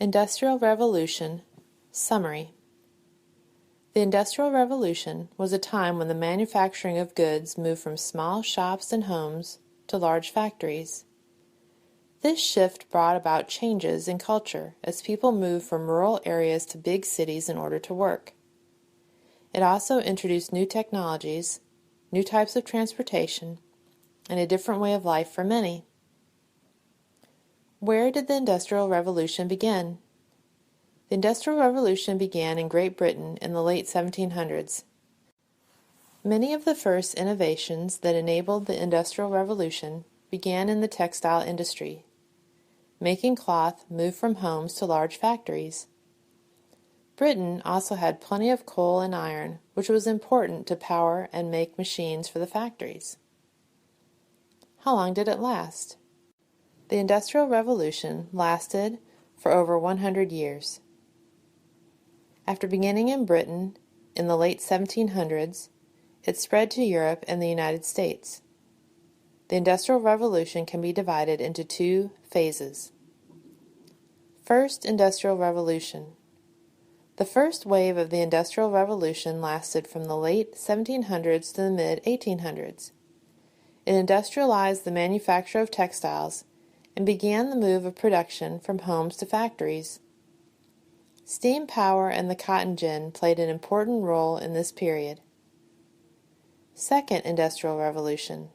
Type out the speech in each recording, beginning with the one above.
Industrial Revolution Summary. The Industrial Revolution was a time when the manufacturing of goods moved from small shops and homes to large factories. This shift brought about changes in culture as people moved from rural areas to big cities in order to work. It also introduced new technologies, new types of transportation, and a different way of life for many. Where did the Industrial Revolution begin? The Industrial Revolution began in Great Britain in the late 1700s. Many of the first innovations that enabled the Industrial Revolution began in the textile industry. Making cloth moved from homes to large factories. Britain also had plenty of coal and iron, which was important to power and make machines for the factories. How long did it last? The Industrial Revolution lasted for over 100 years. After beginning in Britain in the late 1700s, it spread to Europe and the United States. The Industrial Revolution can be divided into two phases. First Industrial Revolution. The first wave of the Industrial Revolution lasted from the late 1700s to the mid-1800s. It industrialized the manufacture of textiles and began the move of production from homes to factories. Steam power and the cotton gin played an important role in this period. Second Industrial Revolution.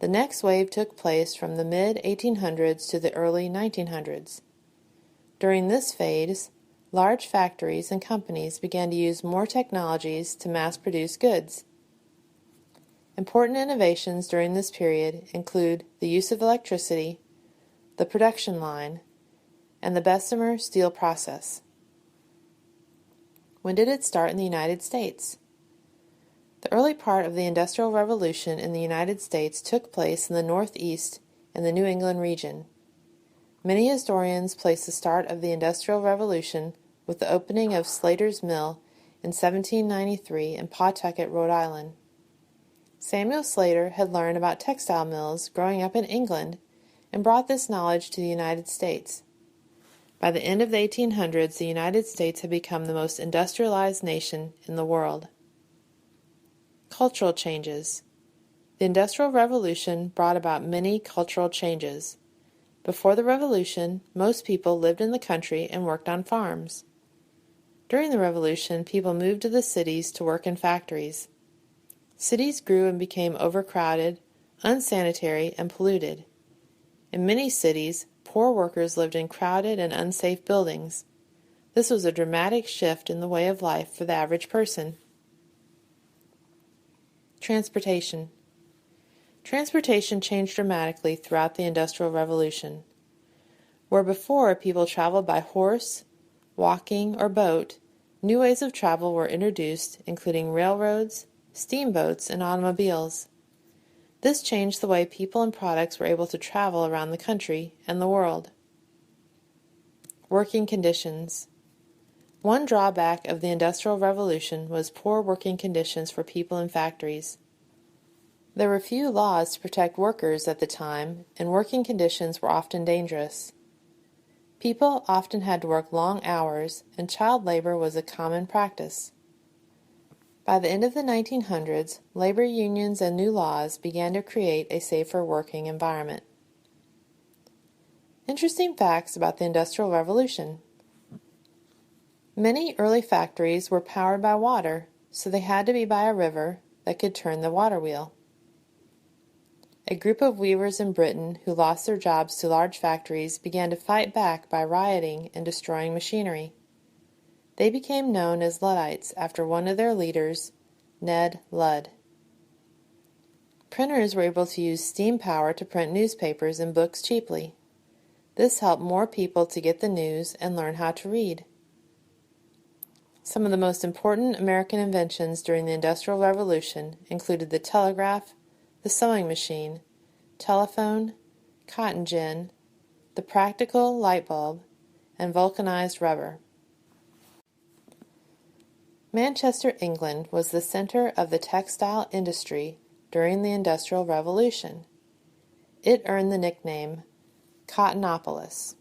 The next wave took place from the mid-1800s to the early 1900s. During this phase, large factories and companies began to use more technologies to mass-produce goods. Important innovations during this period include the use of electricity, the production line, and the Bessemer steel process. When did it start in the United States? The early part of the Industrial Revolution in the United States took place in the Northeast and the New England region. Many historians place the start of the Industrial Revolution with the opening of Slater's Mill in 1793 in Pawtucket, Rhode Island. Samuel Slater had learned about textile mills growing up in England and brought this knowledge to the United States. By the end of the 1800s, the United States had become the most industrialized nation in the world. Cultural changes. The Industrial Revolution brought about many cultural changes. Before the Revolution, most people lived in the country and worked on farms. During the Revolution, people moved to the cities to work in factories. Cities grew and became overcrowded, unsanitary, and polluted. In many cities, poor workers lived in crowded and unsafe buildings. This was a dramatic shift in the way of life for the average person. Transportation. Transportation changed dramatically throughout the Industrial Revolution. Where before people traveled by horse, walking, or boat, new ways of travel were introduced, including railroads, steamboats, and automobiles. This changed the way people and products were able to travel around the country and the world. Working conditions. One drawback of the Industrial Revolution was poor working conditions for people in factories. There were few laws to protect workers at the time, and working conditions were often dangerous. People often had to work long hours, and child labor was a common practice. By the end of the 1900s, labor unions and new laws began to create a safer working environment. Interesting facts about the Industrial Revolution. Many early factories were powered by water, so they had to be by a river that could turn the water wheel. A group of weavers in Britain who lost their jobs to large factories began to fight back by rioting and destroying machinery. They became known as Luddites after one of their leaders, Ned Ludd. Printers were able to use steam power to print newspapers and books cheaply. This helped more people to get the news and learn how to read. Some of the most important American inventions during the Industrial Revolution included the telegraph, the sewing machine, telephone, cotton gin, the practical light bulb, and vulcanized rubber. Manchester, England was the center of the textile industry during the Industrial Revolution. It earned the nickname Cottonopolis.